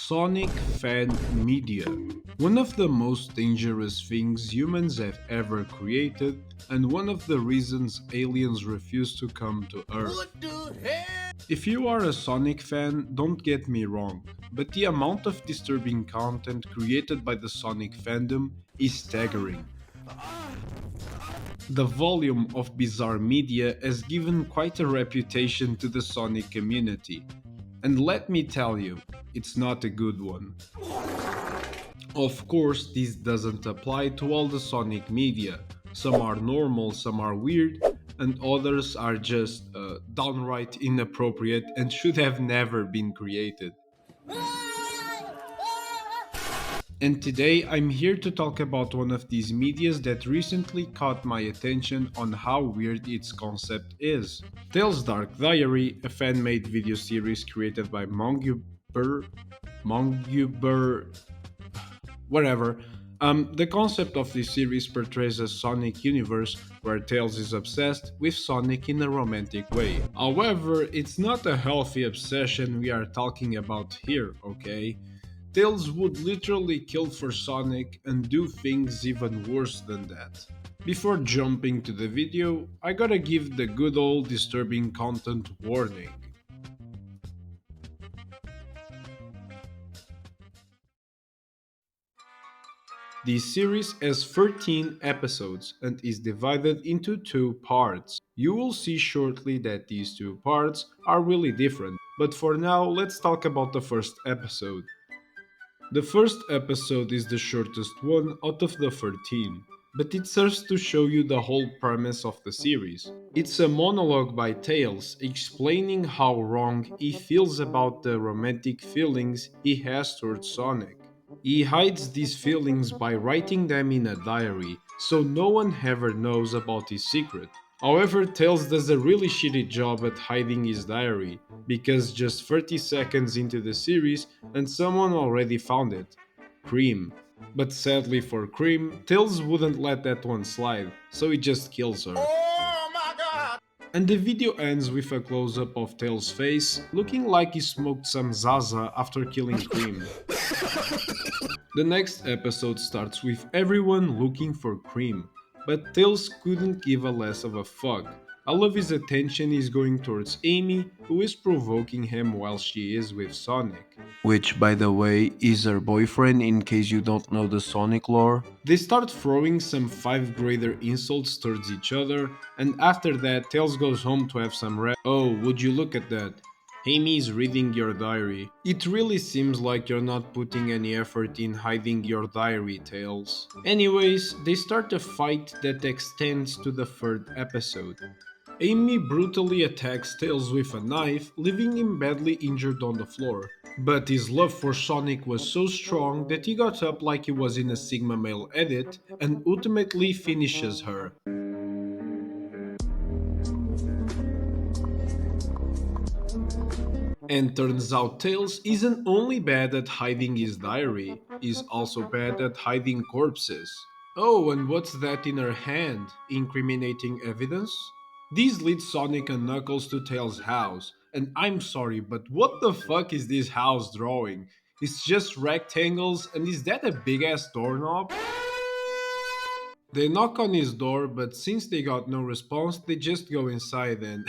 Sonic fan media. One of the most dangerous things humans have ever created, and one of the reasons aliens refuse to come to Earth. What the hell? If you are a Sonic fan, don't get me wrong, but the amount of disturbing content created by the Sonic fandom is staggering. The volume of bizarre media has given quite a reputation to the Sonic community. And let me tell you, it's not a good one. Of course, this doesn't apply to all the Sonic media. Some are normal, some are weird, and others are just downright inappropriate and should have never been created. And today I'm here to talk about one of these medias that recently caught my attention on how weird its concept is. Tales Dark Diary, a fan-made video series created by Monguber, whatever. The concept of this series portrays a Sonic universe where Tails is obsessed with Sonic in a romantic way. However, it's not a healthy obsession we are talking about here, okay? Tails would literally kill for Sonic and do things even worse than that. Before jumping to the video, I gotta give the good old disturbing content warning. This series has 13 episodes and is divided into two parts. You will see shortly that these two parts are really different, but for now let's talk about the first episode. The first episode is the shortest one out of the 13, but it serves to show you the whole premise of the series. It's a monologue by Tails explaining how wrong he feels about the romantic feelings he has towards Sonic. He hides these feelings by writing them in a diary, so no one ever knows about his secret. However, Tails does a really shitty job at hiding his diary, because just 30 seconds into the series and someone already found it. Cream. But sadly for Cream, Tails wouldn't let that one slide, so he just kills her. Oh my god! And the video ends with a close-up of Tails' face, looking like he smoked some Zaza after killing Cream. The next episode starts with everyone looking for Cream, but Tails couldn't give a less of a fuck. All of his attention is going towards Amy, who is provoking him while she is with Sonic. Which, by the way, is her boyfriend in case you don't know the Sonic lore. They start throwing some 5th grader insults towards each other, and after that, Tails goes home to have some rest. Oh, would you look at that? Amy is reading your diary. It really seems like you're not putting any effort in hiding your diary, Tails. Anyways, they start a fight that extends to the 3rd episode. Amy brutally attacks Tails with a knife, leaving him badly injured on the floor. But his love for Sonic was so strong that he got up like he was in a Sigma male edit and ultimately finishes her. And turns out Tails isn't only bad at hiding his diary, he's also bad at hiding corpses. Oh, and what's that in her hand? Incriminating evidence? These lead Sonic and Knuckles to Tails' house, and I'm sorry, but what the fuck is this house drawing? It's just rectangles, and is that a big ass doorknob? They knock on his door, but since they got no response, they just go inside and.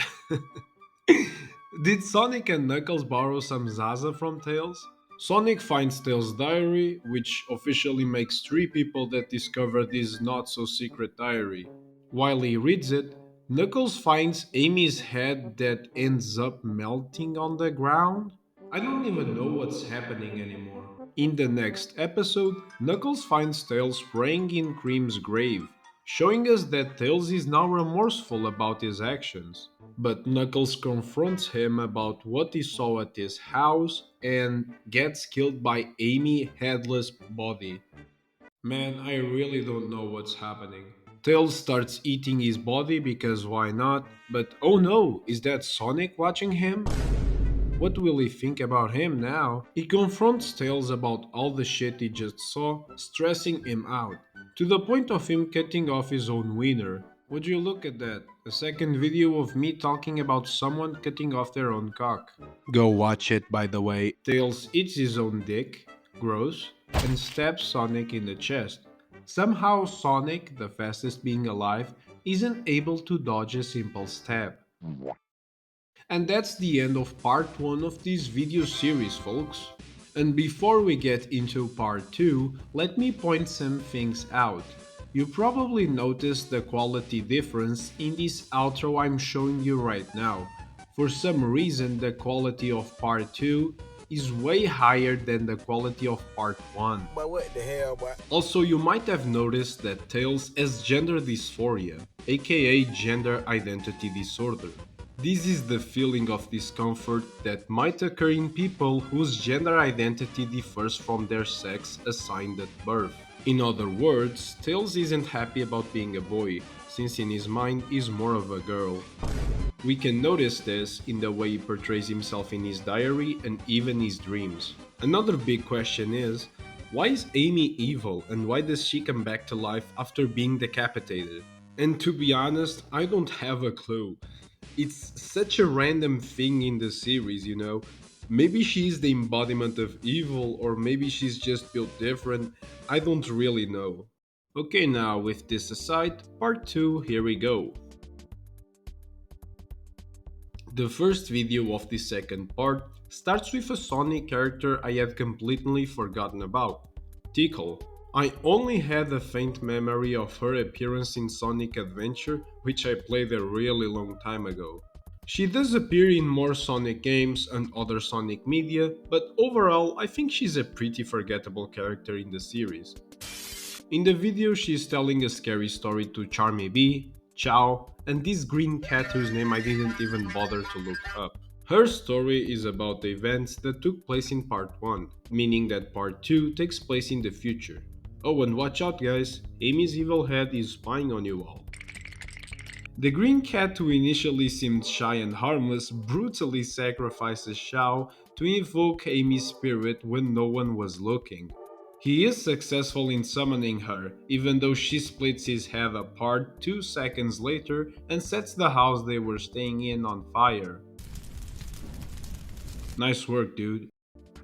Did Sonic and Knuckles borrow some Zaza from Tails? Sonic finds Tails' diary, which officially makes 3 people that discovered this not so secret diary. While he reads it, Knuckles finds Amy's head that ends up melting on the ground. I don't even know what's happening anymore. In the next episode, Knuckles finds Tails praying in Cream's grave, showing us that Tails is now remorseful about his actions. But Knuckles confronts him about what he saw at his house and gets killed by Amy Headless Body. Man, I really don't know what's happening. Tails starts eating his body because why not? But oh no, is that Sonic watching him? What will he think about him now? He confronts Tails about all the shit he just saw, stressing him out, to the point of him cutting off his own wiener. Would you look at that? A second video of me talking about someone cutting off their own cock. Go watch it, by the way. Tails eats his own dick, gross, and stabs Sonic in the chest. Somehow, Sonic, the fastest being alive, isn't able to dodge a simple stab. And that's the end of part 1 of this video series, folks. And before we get into part 2, let me point some things out. You probably noticed the quality difference in this outro I'm showing you right now. For some reason, the quality of part 2 is way higher than the quality of part 1. But what the hell, boy? Also, you might have noticed that Tails has gender dysphoria, aka gender identity disorder. This is the feeling of discomfort that might occur in people whose gender identity differs from their sex assigned at birth. In other words, Tails isn't happy about being a boy, since in his mind he's more of a girl. We can notice this in the way he portrays himself in his diary and even his dreams. Another big question is, why is Amy evil and why does she come back to life after being decapitated? And to be honest, I don't have a clue. It's such a random thing in the series, you know? Maybe she's the embodiment of evil, or maybe she's just built different. I don't really know. Okay, now with this aside, part 2, here we go. The first video of the second part starts with a Sonic character I had completely forgotten about, Tickle. I only had a faint memory of her appearance in Sonic Adventure, which I played a really long time ago. She does appear in more Sonic games and other Sonic media, but overall I think she's a pretty forgettable character in the series. In the video she's telling a scary story to Charmy Bee, Chow, and this green cat whose name I didn't even bother to look up. Her story is about the events that took place in part 1, meaning that part 2 takes place in the future. Oh, and watch out guys, Amy's evil head is spying on you all. The green cat, who initially seemed shy and harmless, brutally sacrifices Xiao to invoke Amy's spirit when no one was looking. He is successful in summoning her, even though she splits his head apart 2 seconds later and sets the house they were staying in on fire. Nice work, dude.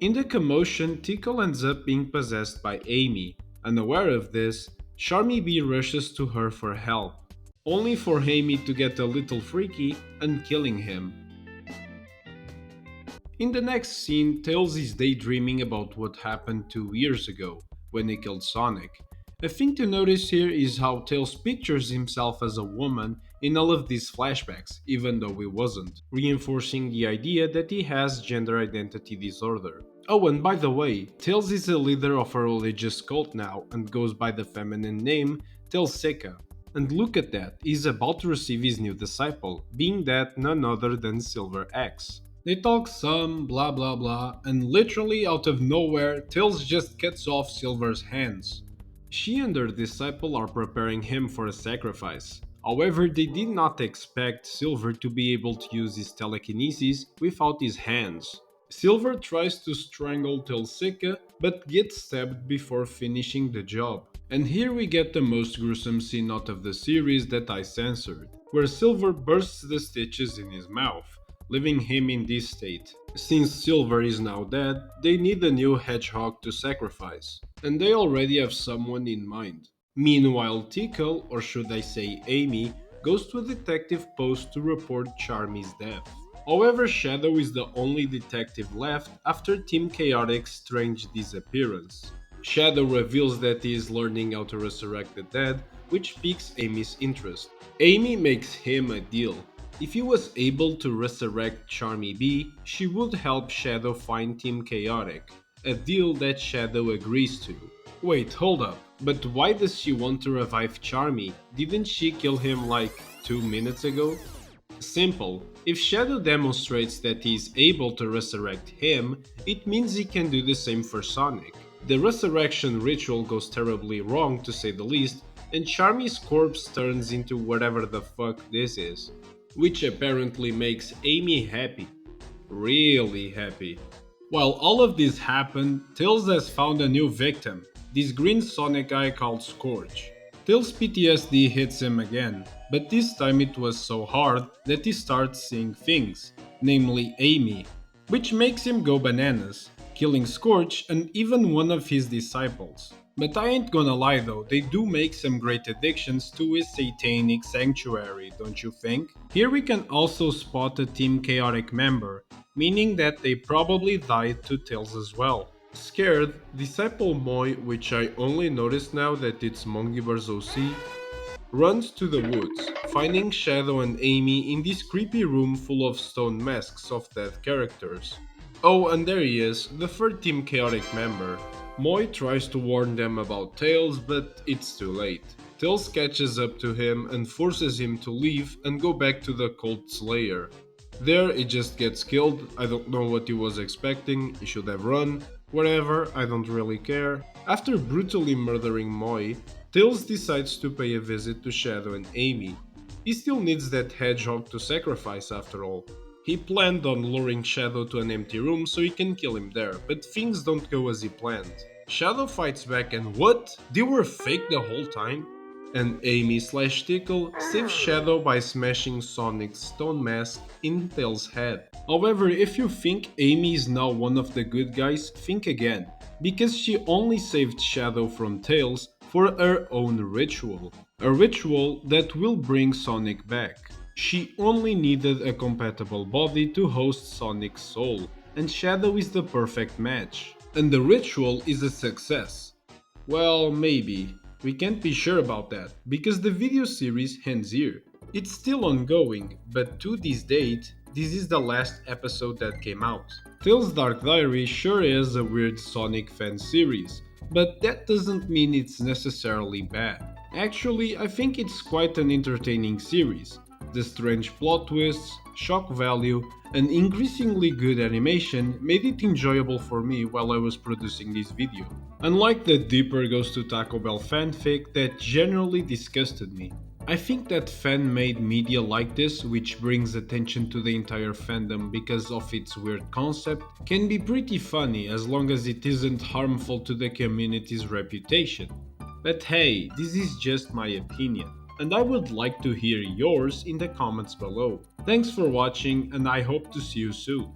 In the commotion, Tickle ends up being possessed by Amy. Unaware of this, Charmy Bee rushes to her for help, only for Amy to get a little freaky and killing him. In the next scene, Tails is daydreaming about what happened 2 years ago, when he killed Sonic. A thing to notice here is how Tails pictures himself as a woman in all of these flashbacks, even though he wasn't, reinforcing the idea that he has gender identity disorder. Oh, and by the way, Tails is a leader of a religious cult now and goes by the feminine name Tailsica. And look at that, he's about to receive his new disciple, being that none other than Silver X. They talk some, blah blah blah, and literally out of nowhere, Tails just cuts off Silver's hands. She and her disciple are preparing him for a sacrifice. However, they did not expect Silver to be able to use his telekinesis without his hands. Silver tries to strangle Tailsica, but gets stabbed before finishing the job. And here we get the most gruesome scene out of the series that I censored, where Silver bursts the stitches in his mouth, leaving him in this state. Since Silver is now dead, they need a new hedgehog to sacrifice, and they already have someone in mind. Meanwhile, Tickle, or should I say Amy, goes to a detective post to report Charmy's death. However, Shadow is the only detective left after Team Chaotic's strange disappearance. Shadow reveals that he is learning how to resurrect the dead, which piques Amy's interest. Amy makes him a deal. If he was able to resurrect Charmy Bee, she would help Shadow find Team Chaotic, a deal that Shadow agrees to. Wait, hold up, but why does she want to revive Charmy? Didn't she kill him like 2 minutes ago? Simple. If Shadow demonstrates that he is able to resurrect him, it means he can do the same for Sonic. The resurrection ritual goes terribly wrong to say the least, and Charmy's corpse turns into whatever the fuck this is, which apparently makes Amy happy. Really happy. While all of this happened, Tails has found a new victim, this green Sonic guy called Scorch. Tails' PTSD hits him again, but this time it was so hard that he starts seeing things, namely Amy, which makes him go bananas, killing Scorch and even one of his disciples. But I ain't gonna lie though, they do make some great additions to his satanic sanctuary, don't you think? Here we can also spot a Team Chaotic member, meaning that they probably died to Tails as well. Scared, Disciple Moy, which I only noticed now that it's Mongiver's OC, runs to the woods, finding Shadow and Amy in this creepy room full of stone masks of dead characters. Oh, and there he is, the third Team Chaotic member. Moy tries to warn them about Tails, but it's too late. Tails catches up to him and forces him to leave and go back to the Cult Slayer. There, he just gets killed. I don't know what he was expecting, he should have run. Whatever, I don't really care. After brutally murdering Moy, Tails decides to pay a visit to Shadow and Amy. He still needs that hedgehog to sacrifice after all. He planned on luring Shadow to an empty room so he can kill him there, but things don't go as he planned. Shadow fights back and what? They were fake the whole time? And Amy/Tickle saves Shadow by smashing Sonic's stone mask in Tails' head. However, if you think Amy is now one of the good guys, think again, because she only saved Shadow from Tails for her own ritual. A ritual that will bring Sonic back. She only needed a compatible body to host Sonic's soul, and Shadow is the perfect match. And the ritual is a success. Well, maybe. We can't be sure about that, because the video series ends here. It's still ongoing, but to this date, this is the last episode that came out. Tales Dark Diary sure is a weird Sonic fan series, but that doesn't mean it's necessarily bad. Actually, I think it's quite an entertaining series. The strange plot twists, shock value, and increasingly good animation made it enjoyable for me while I was producing this video. Unlike the Deeper Goes to Taco Bell fanfic that generally disgusted me. I think that fan-made media like this, which brings attention to the entire fandom because of its weird concept, can be pretty funny as long as it isn't harmful to the community's reputation. But hey, this is just my opinion, and I would like to hear yours in the comments below. Thanks for watching, and I hope to see you soon.